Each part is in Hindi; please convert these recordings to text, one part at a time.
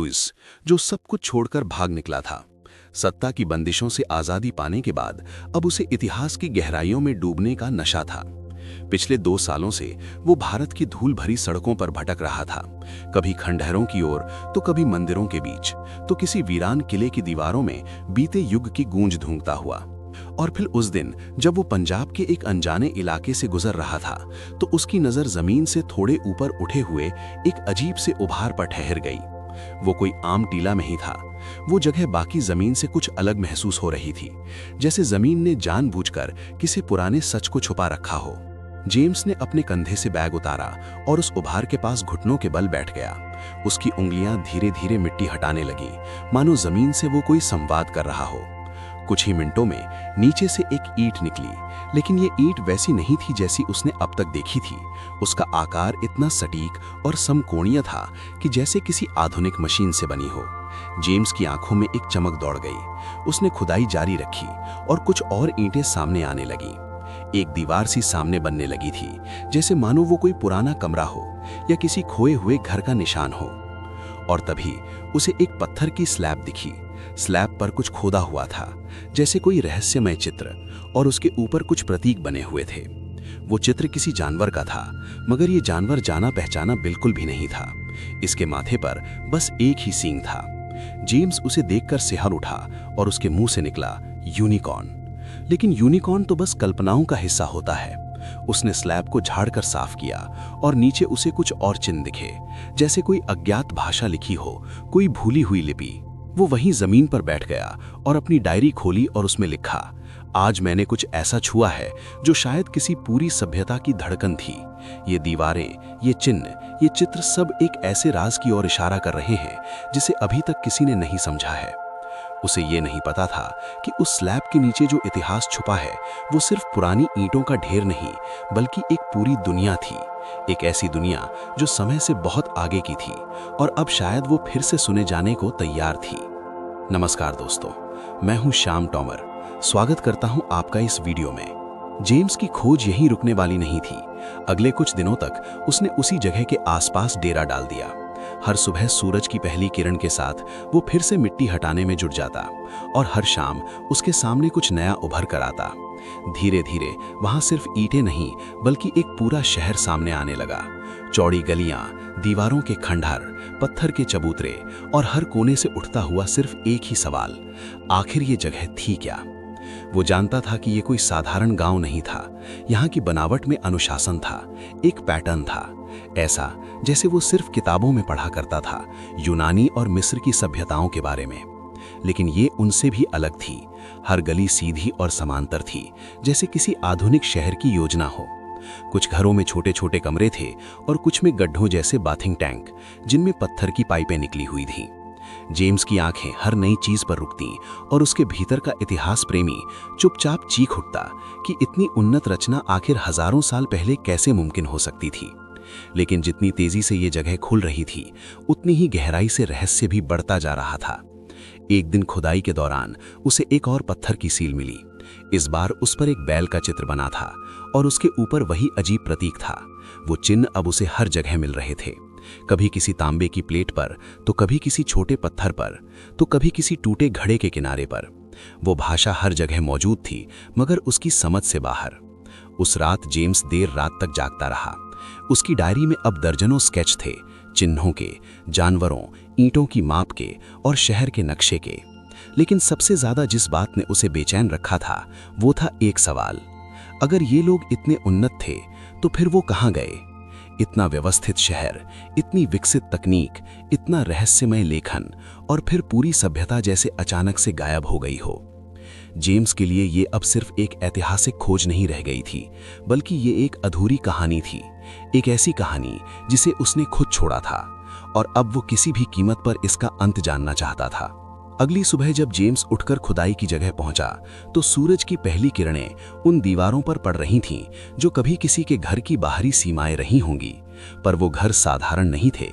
लुइस, जो सब कुछ छोड़कर भाग निकला था। सत्ता की बंदिशों से आजादी पाने के बाद अब उसे इतिहास की गहराइयों में डूबने का नशा था। पिछले 2 सालों से वो भारत की धूल भरी सड़कों पर भटक रहा था, कभी खंडहरों की ओर तो कभी मंदिरों के बीच, तो किसी वीरान किले की दीवारों में बीते युग की गूंज धूंघता हुआ। और फिर उस दिन जब वो पंजाब के एक अनजाने इलाके से गुजर रहा था, तो उसकी नजर जमीन से थोड़े ऊपर उठे हुए एक अजीब से उभार पर ठहर गई। वो कोई आम टीला नहीं था। वो जगह बाकी जमीन से कुछ अलग महसूस हो रही थी, जैसे जमीन ने जानबूझकर किसी पुराने सच को छुपा रखा हो। जेम्स ने अपने कंधे से बैग उतारा और उस उभार के पास घुटनों के बल बैठ गया। उसकी उंगलियां धीरे धीरे मिट्टी हटाने लगी, मानो जमीन से वो कोई संवाद कर रहा हो। कुछ ही मिनटों में नीचे से एक ईंट निकली, लेकिन ये ईंट वैसी नहीं थी जैसी उसने अब तक देखी थी। उसका आकार इतना सटीक और समकोणीय था कि जैसे किसी आधुनिक मशीन से बनी हो। जेम्स की आंखों में एक चमक दौड़ गई। उसने खुदाई जारी रखी और कुछ और ईंटें सामने आने लगी। एक दीवार सी सामने बनने लगी थी, जैसे मानो वो कोई पुराना कमरा हो या किसी खोए हुए घर का निशान हो। और तभी उसे एक पत्थर की स्लैब दिखी। स्लैब पर कुछ खोदा हुआ था, जैसे कोई रहस्यमय चित्र, और उसके ऊपर कुछ प्रतीक बने हुए थे। वो चित्र किसी जानवर का था, मगर ये जानवर जाना पहचाना बिल्कुल भी नहीं था। इसके माथे पर बस एक ही सींग था। जेम्स उसे देखकर सिहर उठा और उसके मुंह से निकला, यूनिकॉर्न। लेकिन यूनिकॉर्न तो बस कल्पनाओं का हिस्सा होता है। उसने स्लैब को झाड़कर साफ किया और नीचे उसे कुछ और चिन्ह दिखे, जैसे कोई अज्ञात भाषा लिखी हो, कोई भूली हुई लिपि। वो वहीं जमीन पर बैठ गया और अपनी डायरी खोली और उसमें लिखा, आज मैंने कुछ ऐसा छुआ है जो शायद किसी पूरी सभ्यता की धड़कन थी। ये दीवारें, ये चिन्ह, ये चित्र सब एक ऐसे राज की ओर इशारा कर रहे हैं जिसे अभी तक किसी ने नहीं समझा है। उसे ये नहीं पता था कि उस स्लैब के नीचे जो इतिहास छुपा है वो सिर्फ पुरानी ईंटों का ढेर नहीं, बल्कि एक पूरी दुनिया थी। एक ऐसी दुनिया जो समय से बहुत आगे की थी और अब शायद वो फिर से सुने जाने को तैयार थी। नमस्कार दोस्तों, मैं हूं श्याम टॉमर। स्वागत करता हूं आपका इस वीडियो में। जेम्स की खोज यहीं रुकने वाली नहीं थी। अगले कुछ दिनों तक उसने उसी जगह के आसपास डेरा डाल दिया। हर सुबह सूरज की पहली किरण के साथ वो फिर से मिट्टी हटाने में जुट जाता और हर शाम उसके सामने कुछ नया उभर कर आता। धीरे धीरे वहां सिर्फ ईंटें नहीं, बल्कि एक पूरा शहर सामने आने लगा। चौड़ी गलियां, दीवारों के खंडहर, पत्थर के चबूतरे, और हर कोने से उठता हुआ सिर्फ एक ही सवाल, आखिर ये जगह थी क्या? वो जानता था कि ये कोई साधारण गांव नहीं था। यहाँ की बनावट में अनुशासन था, एक पैटर्न था, ऐसा जैसे वो सिर्फ किताबों में पढ़ा करता था, यूनानी और मिस्र की सभ्यताओं के बारे में। लेकिन ये उनसे भी अलग थी। हर गली सीधी और समांतर थी, जैसे किसी आधुनिक शहर की योजना हो। कुछ घरों में छोटे छोटे कमरे थे और कुछ में गड्ढों जैसे बाथिंग टैंक, जिनमें पत्थर की पाइपें निकली हुई थीं। जेम्स की आंखें हर नई चीज पर रुकती और उसके भीतर का इतिहास प्रेमी चुपचाप चीख उठता कि इतनी उन्नत रचना आखिर हजारों साल पहले कैसे मुमकिन हो सकती थी। लेकिन जितनी तेजी से ये जगह खुल रही थी, उतनी ही गहराई से रहस्य भी बढ़ता जा रहा था। एक दिन खुदाई के दौरान उसे एक और पत्थर की सील मिली। इस बार उस पर एक बैल का चित्र बना था और उसके ऊपर वही अजीब प्रतीक था। वो चिन्ह अब उसे हर जगह मिल रहे थे, कभी किसी तांबे की प्लेट पर, तो कभी किसी छोटे पत्थर पर, तो कभी किसी टूटे घड़े के किनारे पर। वो भाषा हर जगह मौजूद थी, मगर उसकी समझ से बाहर। उस रात जेम्स देर रात तक जागता रहा। उसकी डायरी में अब दर्जनों स्केच थे, चिन्हों के, जानवरों, ईंटों की माप के और शहर के नक्शे के। लेकिन सबसे ज्यादा जिस बात ने उसे बेचैन रखा था, वो था एक सवाल। अगर ये लोग इतने उन्नत थे, तो फिर वो कहाँ गए? इतना व्यवस्थित शहर, इतनी विकसित तकनीक, इतना रहस्यमय लेखन, और फिर पूरी सभ्यता जैसे अचानक से गायब हो गई हो। जेम्स के लिए ये अब सिर्फ एक ऐतिहासिक खोज नहीं रह गई थी, बल्कि ये एक अधूरी कहानी थी। एक ऐसी कहानी जिसे उसने खुद छोड़ा था और अब वो किसी भी कीमत पर इसका अंत जानना चाहता था। अगली सुबह जब जेम्स उठकर खुदाई की जगह पहुंचा, तो सूरज की पहली किरणें उन दीवारों पर पड़ रही थीं जो कभी किसी के घर की बाहरी सीमाएं रही होंगी। पर वो घर साधारण नहीं थे।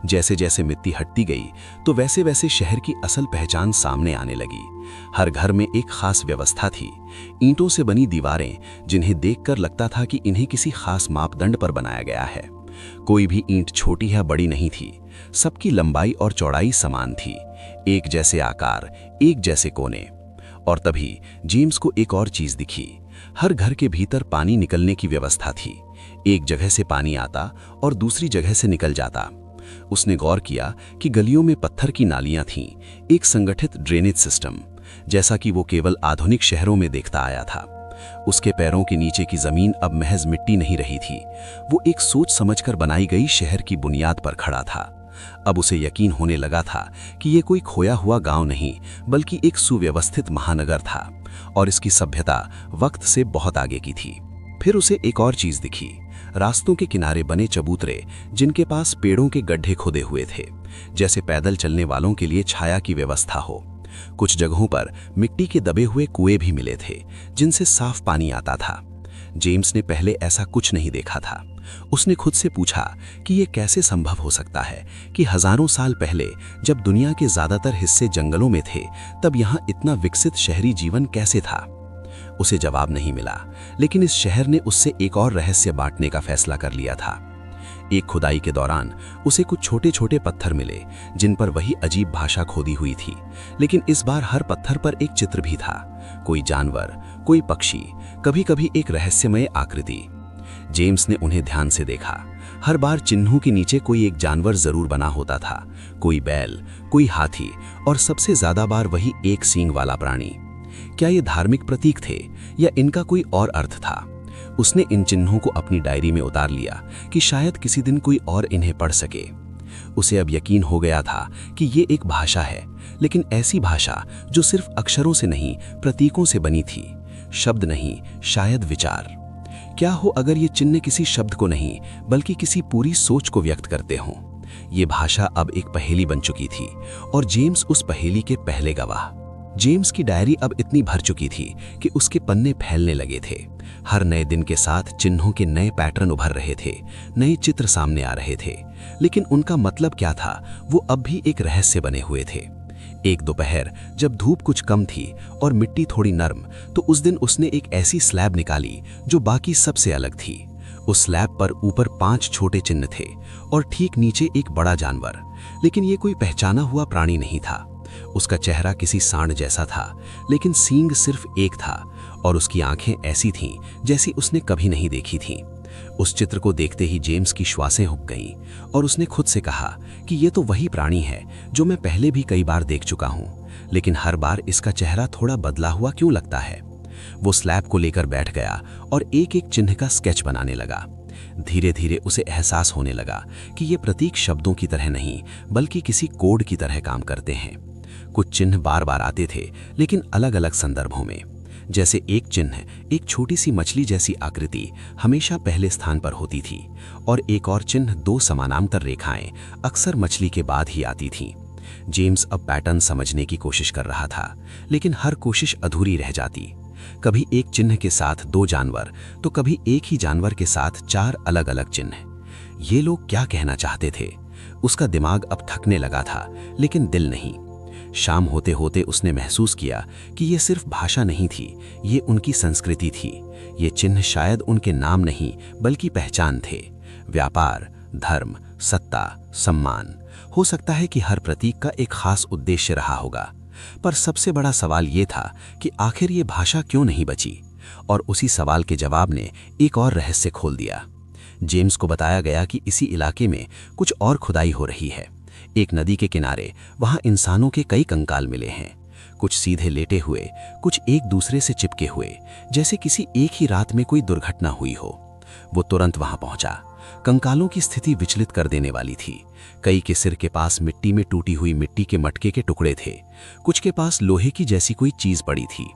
जैसे जैसे मिट्टी हटती गई, तो वैसे वैसे शहर की असल पहचान सामने आने लगी। हर घर में एक खास व्यवस्था थी। ईंटों से बनी दीवारें, जिन्हें देखकर लगता था कि इन्हें किसी खास मापदंड पर बनाया गया है। कोई भी ईंट छोटी या बड़ी नहीं थी। सबकी लंबाई और चौड़ाई समान थी, एक जैसे आकार, एक जैसे कोने। और तभी जेम्स को एक और चीज दिखी। हर घर के भीतर पानी निकलने की व्यवस्था थी। एक जगह से पानी आता और दूसरी जगह से निकल जाता। उसने गौर किया कि गलियों में पत्थर की नालियां थीं, एक संगठित ड्रेनेज सिस्टम, जैसा कि वो केवल आधुनिक शहरों में देखता आया था। उसके पैरों के नीचे की जमीन अब महज मिट्टी नहीं रही थी, वो एक सोच समझकर बनाई गई शहर की बुनियाद पर खड़ा था। अब उसे यकीन होने लगा था कि ये कोई खोया हुआ गांव नहीं, बल्कि एक सुव्यवस्थित महानगर था, और इसकी सभ्यता वक्त से बहुत आगे की थी। फिर उसे एक और चीज दिखी, रास्तों के किनारे बने चबूतरे, जिनके पास पेड़ों के गड्ढे खोदे हुए थे, जैसे पैदल चलने वालों के लिए छाया की व्यवस्था हो। कुछ जगहों पर मिट्टी के दबे हुए कुएं भी मिले थे, जिनसे साफ पानी आता था। जेम्स ने पहले ऐसा कुछ नहीं देखा था। उसने खुद से पूछा कि ये कैसे संभव हो सकता है कि हजारों साल पहले, जब दुनिया के ज्यादातर हिस्से जंगलों में थे, तब यहाँ इतना विकसित शहरी जीवन कैसे था। उसे जवाब नहीं मिला, लेकिन इस शहर ने उससे एक और रहस्य बांटने का फैसला कर लिया था। एक खुदाई के दौरान उसे कुछ छोटे छोटे पत्थर मिले, जिन पर वही अजीब भाषा खोदी हुई थी, लेकिन इस बार हर पत्थर पर एक चित्र भी था, कोई जानवर, कोई पक्षी, कभी कभी एक रहस्यमय आकृति। जेम्स ने उन्हें ध्यान से देखा। हर बार चिन्हों के नीचे कोई एक जानवर जरूर बना होता था, कोई बैल, कोई हाथी, और सबसे ज्यादा बार वही एक सींग वाला प्राणी। क्या ये धार्मिक प्रतीक थे या इनका कोई और अर्थ था? उसने इन चिन्हों को अपनी डायरी में उतार लिया कि शायद किसी दिन कोई और इन्हें पढ़ सके। उसे अब यकीन हो गया था कि ये एक भाषा है, लेकिन ऐसी भाषा जो सिर्फ अक्षरों से नहीं, प्रतीकों से बनी थी। शब्द नहीं, शायद विचार। क्या हो अगर ये चिन्ह किसी शब्द को नहीं, बल्कि किसी पूरी सोच को व्यक्त करते हों? ये भाषा अब एक पहेली बन चुकी थी, और जेम्स उस पहेली के पहले गवाह। जेम्स की डायरी अब इतनी भर चुकी थी कि उसके पन्ने फैलने लगे थे। हर नए दिन के साथ चिन्हों के नए पैटर्न उभर रहे थे, नए चित्र सामने आ रहे थे, लेकिन उनका मतलब क्या था, वो अब भी एक रहस्य बने हुए थे। एक दोपहर जब धूप कुछ कम थी और मिट्टी थोड़ी नरम, तो उस दिन उसने एक ऐसी स्लैब निकाली जो बाकी सबसे अलग थी। उस स्लैब पर ऊपर 5 छोटे चिन्ह थे और ठीक नीचे एक बड़ा जानवर, लेकिन ये कोई पहचाना हुआ प्राणी नहीं था। उसका चेहरा किसी सांड जैसा था, लेकिन सींग सिर्फ एक था, और उसकी आंखें ऐसी थीं जैसी उसने कभी नहीं देखी थीं। उस चित्र को देखते ही जेम्स की श्वासें हुक गईं, और उसने खुद से कहा कि ये तो वही प्राणी है जो मैं पहले भी कई बार देख चुका हूँ, लेकिन हर बार इसका चेहरा थोड़ा बदला हुआ क्यों लगता है। वो स्लैब को लेकर बैठ गया और एक एक चिन्ह का स्केच बनाने लगा। धीरे धीरे उसे एहसास होने लगा कि ये प्रतीक शब्दों की तरह नहीं, बल्कि किसी कोड की तरह काम करते हैं। कुछ चिन्ह बार बार आते थे, लेकिन अलग अलग संदर्भों में। जैसे एक चिन्ह, एक छोटी सी मछली जैसी आकृति, हमेशा पहले स्थान पर होती थी, और एक और चिन्ह 2 समानांतर रेखाएं अक्सर मछली के बाद ही आती थीं। जेम्स अब पैटर्न समझने की कोशिश कर रहा था, लेकिन हर कोशिश अधूरी रह जाती। कभी एक चिन्ह के साथ 2 जानवर, तो कभी एक ही जानवर के साथ 4 अलग अलग चिन्ह। ये लोग क्या कहना चाहते थे? उसका दिमाग अब थकने लगा था, लेकिन दिल नहीं। शाम होते होते उसने महसूस किया कि ये सिर्फ भाषा नहीं थी, ये उनकी संस्कृति थी। ये चिन्ह शायद उनके नाम नहीं, बल्कि पहचान थे। व्यापार, धर्म, सत्ता, सम्मान। हो सकता है कि हर प्रतीक का एक खास उद्देश्य रहा होगा, पर सबसे बड़ा सवाल ये था कि आखिर ये भाषा क्यों नहीं बची। और उसी सवाल के जवाब ने एक और रहस्य खोल दिया। जेम्स को बताया गया कि इसी इलाके में कुछ और खुदाई हो रही है। एक नदी के किनारे वहां इंसानों के कई कंकाल मिले हैं, कुछ सीधे लेटे हुए, कुछ एक दूसरे से चिपके हुए, जैसे किसी एक ही रात में कोई दुर्घटना हुई हो। वो तुरंत वहां पहुंचा। कंकालों की स्थिति विचलित कर देने वाली थी। कई के सिर के पास मिट्टी में टूटी हुई मिट्टी के मटके के टुकड़े थे, कुछ के पास लोहे की जैसी कोई चीज पड़ी थी।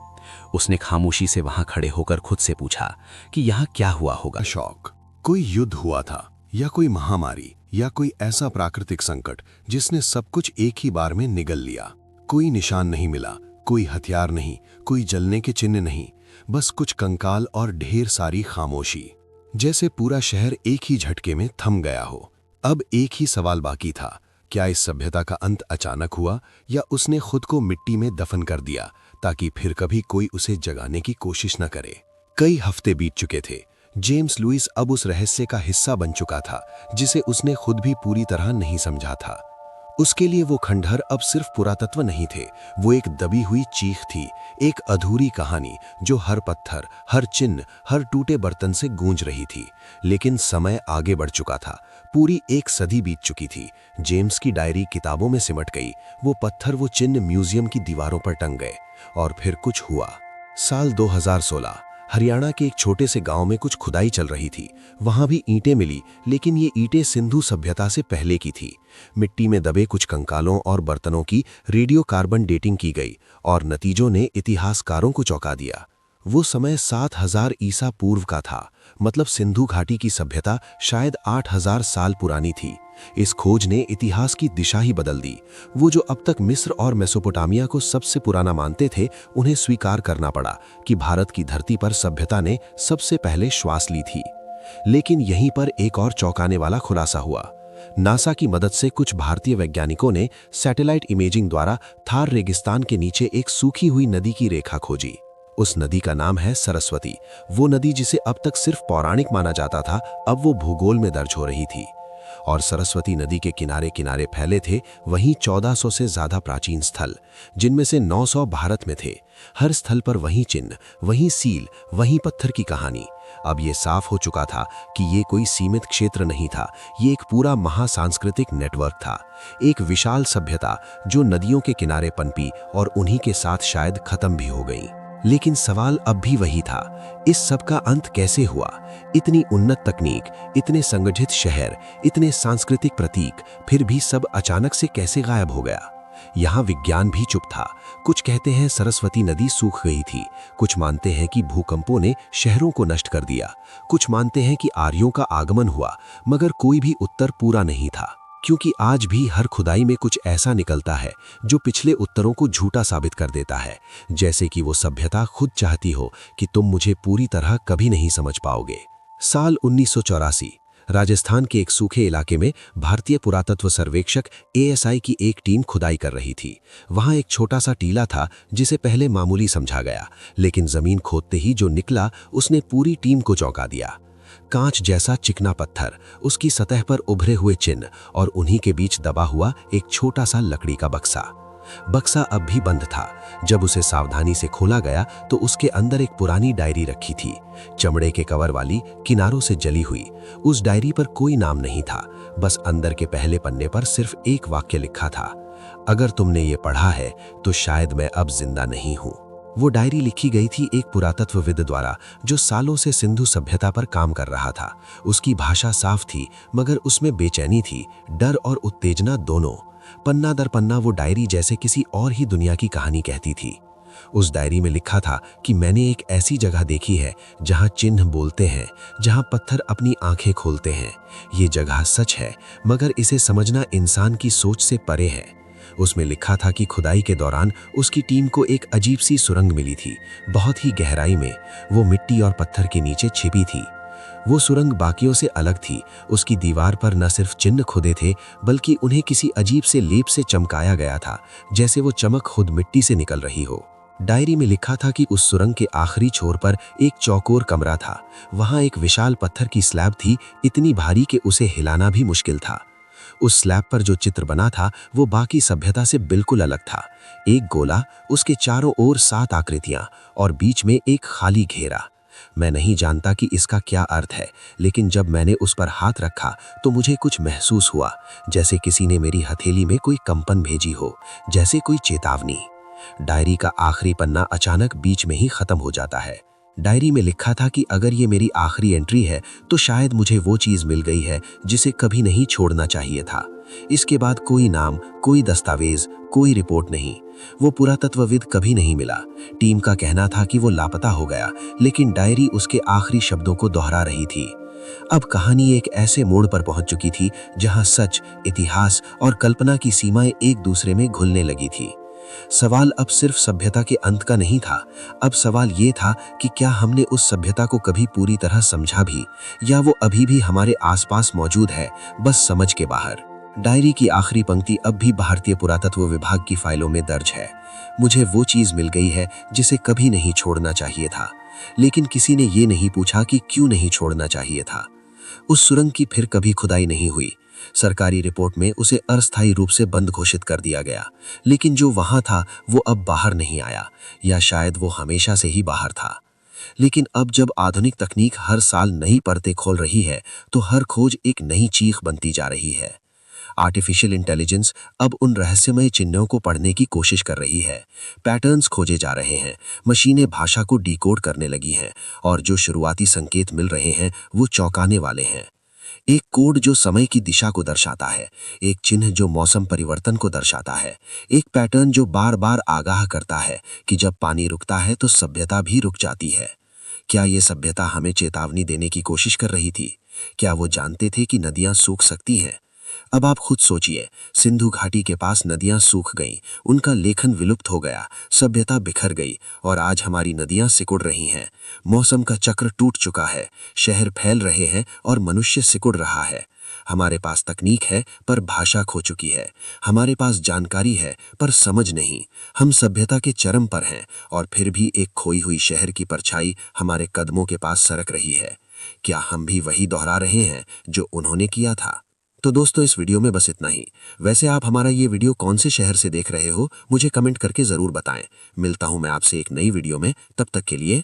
उसने खामोशी से वहां खड़े होकर खुद से पूछा कि यहाँ क्या हुआ होगा। शौक, कोई युद्ध हुआ था, या कोई महामारी, या कोई ऐसा प्राकृतिक संकट जिसने सब कुछ एक ही बार में निगल लिया। कोई निशान नहीं मिला, कोई हथियार नहीं, कोई जलने के चिन्ह नहीं, बस कुछ कंकाल और ढेर सारी खामोशी, जैसे पूरा शहर एक ही झटके में थम गया हो। अब एक ही सवाल बाकी था, क्या इस सभ्यता का अंत अचानक हुआ, या उसने खुद को मिट्टी में दफन कर दिया ताकि फिर कभी कोई उसे जगाने की कोशिश न करे। कई हफ्ते बीत चुके थे। जेम्स लुइस अब उस रहस्य का हिस्सा बन चुका था जिसे उसने खुद भी पूरी तरह नहीं समझा था। उसके लिए वो खंडहर अब सिर्फ पुरातत्व नहीं थे, वो एक दबी हुई चीख थी, एक अधूरी कहानी जो हर पत्थर, हर चिन्ह, हर टूटे बर्तन से गूंज रही थी। लेकिन समय आगे बढ़ चुका था, पूरी एक सदी बीत चुकी थी। जेम्स की डायरी किताबों में सिमट गई, वो पत्थर, वो चिन्ह म्यूजियम की दीवारों पर टंग गए। और फिर कुछ हुआ। साल 2016, हरियाणा के एक छोटे से गांव में कुछ खुदाई चल रही थी। वहां भी ईंटें मिली, लेकिन ये ईंटें सिंधु सभ्यता से पहले की थी। मिट्टी में दबे कुछ कंकालों और बर्तनों की रेडियो कार्बन डेटिंग की गई और नतीजों ने इतिहासकारों को चौंका दिया। वो समय 7000 ईसा पूर्व का था, मतलब सिंधु घाटी की सभ्यता शायद 8000 साल पुरानी थी। इस खोज ने इतिहास की दिशा ही बदल दी। वो जो अब तक मिस्र और मेसोपोटामिया को सबसे पुराना मानते थे, उन्हें स्वीकार करना पड़ा कि भारत की धरती पर सभ्यता ने सबसे पहले श्वास ली थी। लेकिन यहीं पर एक और चौंकाने वाला खुलासा हुआ। नासा की मदद से कुछ भारतीय वैज्ञानिकों ने सैटेलाइट इमेजिंग द्वारा थार रेगिस्तान के नीचे एक सूखी हुई नदी की रेखा खोजी। उस नदी का नाम है सरस्वती। वो नदी जिसे अब तक सिर्फ पौराणिक माना जाता था, अब वो भूगोल में दर्ज हो रही थी। और सरस्वती नदी के किनारे किनारे फैले थे वहीं 1400 से ज्यादा प्राचीन स्थल, जिनमें से 900 भारत में थे। हर स्थल पर वही चिन्ह, वही सील, वही पत्थर की कहानी। अब ये साफ हो चुका था कि ये कोई सीमित क्षेत्र नहीं था, ये एक पूरा महासांस्कृतिक नेटवर्क था। एक विशाल सभ्यता जो नदियों के किनारे पनपी और उन्हीं के साथ शायद खत्म भी हो गई। लेकिन सवाल अब भी वही था, इस सब का अंत कैसे हुआ? इतनी उन्नत तकनीक, इतने संगठित शहर, इतने सांस्कृतिक प्रतीक, फिर भी सब अचानक से कैसे गायब हो गया? यहाँ विज्ञान भी चुप था। कुछ कहते हैं सरस्वती नदी सूख गई थी, कुछ मानते हैं कि भूकंपों ने शहरों को नष्ट कर दिया, कुछ मानते हैं कि आर्यों का आगमन हुआ, मगर कोई भी उत्तर पूरा नहीं था। क्योंकि आज भी हर खुदाई में कुछ ऐसा निकलता है जो पिछले उत्तरों को झूठा साबित कर देता है, जैसे कि वो सभ्यता खुद चाहती हो कि तुम मुझे पूरी तरह कभी नहीं समझ पाओगे। साल 1984, राजस्थान के एक सूखे इलाके में भारतीय पुरातत्व सर्वेक्षक ASI की एक टीम खुदाई कर रही थी। वहां एक छोटा सा टीला था जिसे पहले मामूली समझा गया, लेकिन जमीन खोदते ही जो निकला उसने पूरी टीम को चौंका दिया। कांच जैसा चिकना पत्थर, उसकी सतह पर उभरे हुए चिन्ह और उन्हीं के बीच दबा हुआ एक छोटा सा लकड़ी का बक्सा। बक्सा अब भी बंद था। जब उसे सावधानी से खोला गया तो उसके अंदर एक पुरानी डायरी रखी थी, चमड़े के कवर वाली, किनारों से जली हुई। उस डायरी पर कोई नाम नहीं था, बस अंदर के पहले पन्ने पर सिर्फ एक वाक्य लिखा था, अगर तुमने ये पढ़ा है तो शायद मैं अब जिंदा नहीं हूं। वो डायरी लिखी गई थी एक पुरातत्वविद द्वारा जो सालों से सिंधु सभ्यता पर काम कर रहा था। उसकी भाषा साफ थी, मगर उसमें बेचैनी थी, डर और उत्तेजना दोनों। पन्ना दर पन्ना वो डायरी जैसे किसी और ही दुनिया की कहानी कहती थी। उस डायरी में लिखा था कि मैंने एक ऐसी जगह देखी है जहां चिन्ह बोलते हैं, जहां पत्थर अपनी आंखें खोलते हैं। ये जगह सच है, मगर इसे समझना इंसान की सोच से परे है। उसमें लिखा था कि खुदाई के दौरान उसकी टीम को एक अजीब सी सुरंग मिली थी, बहुत ही गहराई में। वो मिट्टी और पत्थर के नीचे छिपी थी। वो सुरंग बाकियों से अलग थी। उसकी दीवार पर न सिर्फ चिन्ह खुदे थे, बल्कि उन्हें किसी अजीब से लेप से चमकाया गया था, जैसे वो चमक खुद मिट्टी से निकल रही हो। डायरी में लिखा था कि उस सुरंग के आखिरी छोर पर एक चौकोर कमरा था। वहां एक विशाल पत्थर की स्लैब थी, इतनी भारी कि उसे हिलाना भी मुश्किल था। उस स्लैब पर जो चित्र बना था वो बाकी सभ्यता से बिल्कुल अलग था। एक गोला, उसके चारों ओर 7 आकृतियां और बीच में एक खाली घेरा। मैं नहीं जानता कि इसका क्या अर्थ है, लेकिन जब मैंने उस पर हाथ रखा तो मुझे कुछ महसूस हुआ, जैसे किसी ने मेरी हथेली में कोई कंपन भेजी हो, जैसे कोई चेतावनी। डायरी का आखिरी पन्ना अचानक बीच में ही खत्म हो जाता है। डायरी में लिखा था कि अगर ये मेरी आखिरी एंट्री है तो शायद मुझे वो चीज़ मिल गई है जिसे कभी नहीं छोड़ना चाहिए था। इसके बाद कोई नाम, कोई दस्तावेज, कोई रिपोर्ट नहीं। वो पुरातत्वविद कभी नहीं मिला। टीम का कहना था कि वो लापता हो गया, लेकिन डायरी उसके आखिरी शब्दों को दोहरा रही थी। अब कहानी एक ऐसे मोड़ पर पहुंच चुकी थी जहां सच, इतिहास और कल्पना की सीमाएं एक दूसरे में घुलने लगी थी। सवाल अब सिर्फ सभ्यता के अंत का नहीं था। अब सवाल ये था कि क्या हमने उस सभ्यता को कभी पूरी तरह समझा भी, या वो अभी भी हमारे आसपास मौजूद है, बस समझ के बाहर। डायरी की आखिरी पंक्ति अब भी भारतीय पुरातत्व विभाग की फाइलों में दर्ज है। मुझे वो चीज मिल गई है जिसे कभी नहीं छोड़ना चाहिए था, लेकिन किसी ने ये नहीं पूछा कि क्यों नहीं छोड़ना चाहिए था। उस सुरंग की फिर कभी खुदाई नहीं हुई। सरकारी रिपोर्ट में उसे अस्थायी रूप से बंद घोषित कर दिया गया, लेकिन जो वहां था वो अब बाहर नहीं आया, या शायद वो हमेशा से ही बाहर था। लेकिन अब जब आधुनिक तकनीक हर साल नई परतें खोल रही है, तो हर खोज एक नई चीख बनती जा रही है। आर्टिफिशियल इंटेलिजेंस अब उन रहस्यमय चिन्हों को पढ़ने की कोशिश कर रही है। पैटर्न्स खोजे जा रहे हैं, मशीनें भाषा को डिकोड करने लगी हैं, और जो शुरुआती संकेत मिल रहे हैं वो चौंकाने वाले हैं। एक कोड जो समय की दिशा को दर्शाता है, एक चिन्ह जो मौसम परिवर्तन को दर्शाता है, एक पैटर्न जो बार बार आगाह करता है कि जब पानी रुकता है तो सभ्यता भी रुक जाती है। क्या ये सभ्यता हमें चेतावनी देने की कोशिश कर रही थी? क्या वो जानते थे कि नदियां सूख सकती हैं? अब आप खुद सोचिए, सिंधु घाटी के पास नदियां सूख गईं, उनका लेखन विलुप्त हो गया, सभ्यता बिखर गई, और आज हमारी नदियां सिकुड़ रही हैं। मौसम का चक्र टूट चुका है, शहर फैल रहे हैं और मनुष्य सिकुड़ रहा है। हमारे पास तकनीक है पर भाषा खो चुकी है, हमारे पास जानकारी है पर समझ नहीं। हम सभ्यता के चरम पर हैं, और फिर भी एक खोई हुई शहर की परछाई हमारे कदमों के पास सरक रही है। क्या हम भी वही दोहरा रहे हैं जो उन्होंने किया था? तो दोस्तों, इस वीडियो में बस इतना ही। वैसे आप हमारा ये वीडियो कौन से शहर से देख रहे हो, मुझे कमेंट करके जरूर बताएं। मिलता हूं मैं आपसे एक नई वीडियो में, तब तक के लिए